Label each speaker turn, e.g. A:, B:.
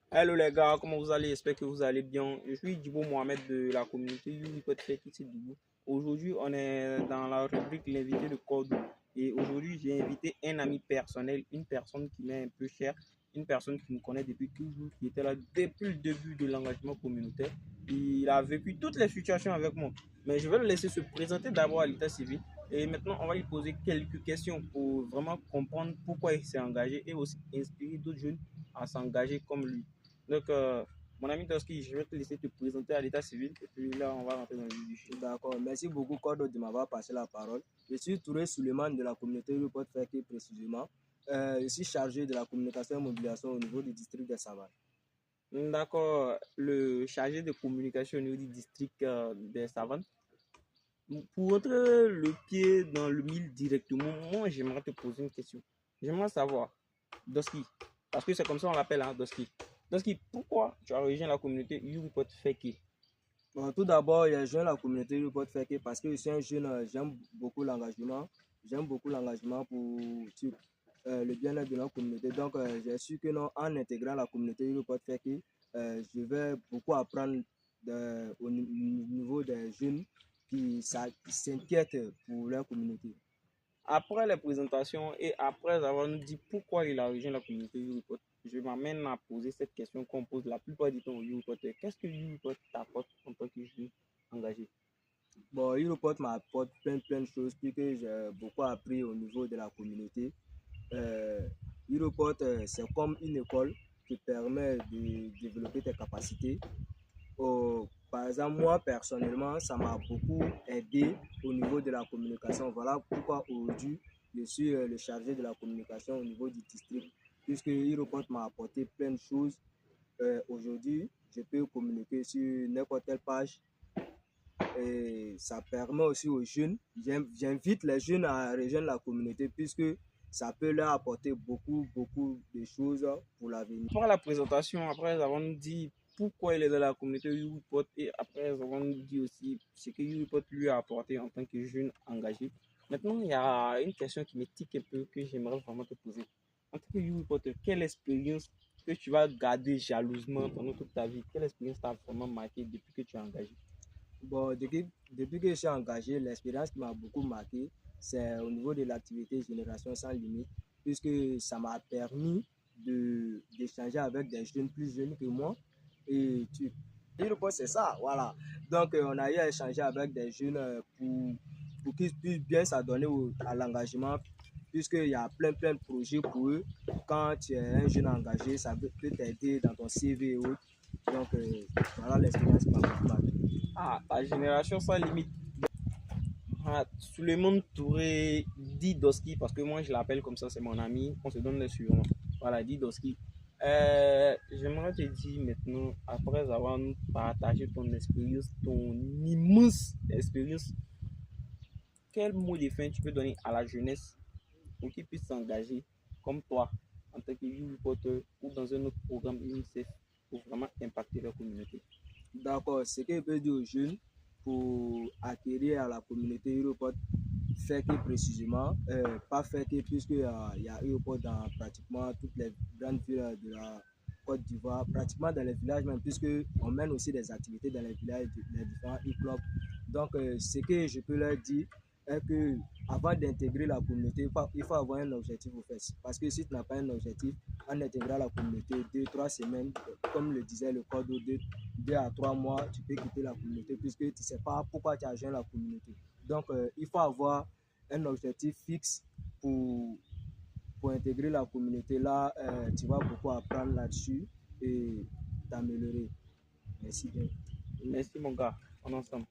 A: Hello les gars, comment vous allez? J'espère que vous allez bien. Je suis Djibo Mohamed de la communauté YouReport Fake ici Dougou. Aujourd'hui, on est dans la rubrique l'invité de Code. Et aujourd'hui, j'ai invité un ami personnel, une personne qui m'est un peu chère, une personne qui me connaît depuis toujours, qui était là depuis le début de l'engagement communautaire. Il a vécu toutes les situations avec moi. Mais je vais le laisser se présenter d'abord à l'état civil. Et maintenant, on va lui poser quelques questions pour vraiment comprendre pourquoi il s'est engagé et aussi inspirer d'autres jeunes à s'engager comme lui. Donc, mon ami Toski, je vais te laisser te présenter à l'état civil et puis là, on va rentrer dans le vif du sujet.
B: D'accord, merci beaucoup Cordo de m'avoir passé la parole. Je suis Touré Suleiman de la communauté YouReport Fake précisément. Je suis chargé de la communication et mobilisation au niveau du district de Savanes.
A: D'accord, le chargé de communication au niveau du district des Savanes. Pour entrer le pied dans le mille directement, moi, j'aimerais te poser une question. J'aimerais savoir, Doski, parce que c'est comme ça on l'appelle, hein, Doski. Doski, pourquoi tu as rejoint la communauté YouReport Fake?
B: Bon, tout d'abord, j'ai joint la communauté YouReport Fake parce que je suis un jeune, j'aime beaucoup l'engagement. J'aime beaucoup l'engagement pour le bien-être de notre communauté. Donc, j'ai su que non, en intégrant la communauté YouReport Fake, je vais beaucoup apprendre au niveau des jeunes qui s'inquiètent pour leur communauté.
A: Après les présentations et après avoir nous dit pourquoi il a rejoint la communauté YouReport, je m'amène à poser cette question qu'on pose la plupart du temps aux YouReport. Qu'est-ce que YouReport t'apporte en tant que jeune engagé?
B: Bon, YouReport m'apporte plein de choses puisque j'ai beaucoup appris au niveau de la communauté. YouReport, c'est comme une école qui permet de développer tes capacités. Par exemple, moi, personnellement, ça m'a beaucoup aidé au niveau de la communication. Voilà pourquoi aujourd'hui, je suis le chargé de la communication au niveau du district, puisque YouReport m'a apporté plein de choses. Aujourd'hui, je peux communiquer sur n'importe quelle page et ça permet aussi aux jeunes, j'invite les jeunes à rejoindre la communauté puisque ça peut leur apporter beaucoup de choses pour l'avenir.
A: Après la présentation, après avoir nous dit pourquoi il est dans la communauté YouReport et après avoir nous dit aussi ce que YouReport lui a apporté en tant que jeune engagé. Maintenant, il y a une question qui me tique un peu que j'aimerais vraiment te poser. En tant que YouReport, quelle expérience que tu vas garder jalousement pendant toute ta vie? Quelle expérience t'a vraiment marqué depuis que tu es engagé?
B: Bon, depuis que je suis engagé, l'expérience qui m'a beaucoup marqué, c'est au niveau de l'activité Génération sans limite, puisque ça m'a permis d'échanger avec des jeunes plus jeunes que moi. Et c'est ça, voilà. Donc, on a eu à échanger avec des jeunes pour qu'ils puissent bien s'adonner à l'engagement, puisqu'il y a plein de projets pour eux. Quand tu es un jeune engagé, ça peut t'aider dans ton CV et autres. Donc, voilà l'expérience qui m'a beaucoup marqué.
A: Ah, la génération sans limite. Ah, Suleiman Touré Didoski, parce que moi je l'appelle comme ça, c'est mon ami, on se donne les surnoms. Voilà, Didoski. J'aimerais te dire maintenant, après avoir partagé ton expérience, ton immense expérience, quel mot de fin tu peux donner à la jeunesse pour qu'ils puissent s'engager comme toi en tant que youth reporter ou dans un autre programme UNICEF pour vraiment impacter leur communauté?
B: D'accord, ce que je peux dire aux jeunes pour acquérir à la communauté Europort, fait que précisément, pas fait que puisqu'il y a Europort dans pratiquement toutes les grandes villes de la Côte d'Ivoire, pratiquement dans les villages même, puisqu'on mène aussi des activités dans les villages, les différents e-clubs. Donc, ce que je peux leur dire est que avant d'intégrer la communauté, il faut avoir un objectif au fait. Parce que si tu n'as pas un objectif, en intégrant la communauté, 2 3 semaines, comme le disait le code, 2 à 3 mois, tu peux quitter la communauté puisque tu ne sais pas pourquoi tu as rejoint la communauté. Donc, il faut avoir un objectif fixe pour intégrer la communauté. Là, tu vas beaucoup apprendre là-dessus et t'améliorer. Merci bien.
A: Merci mon gars, on est ensemble.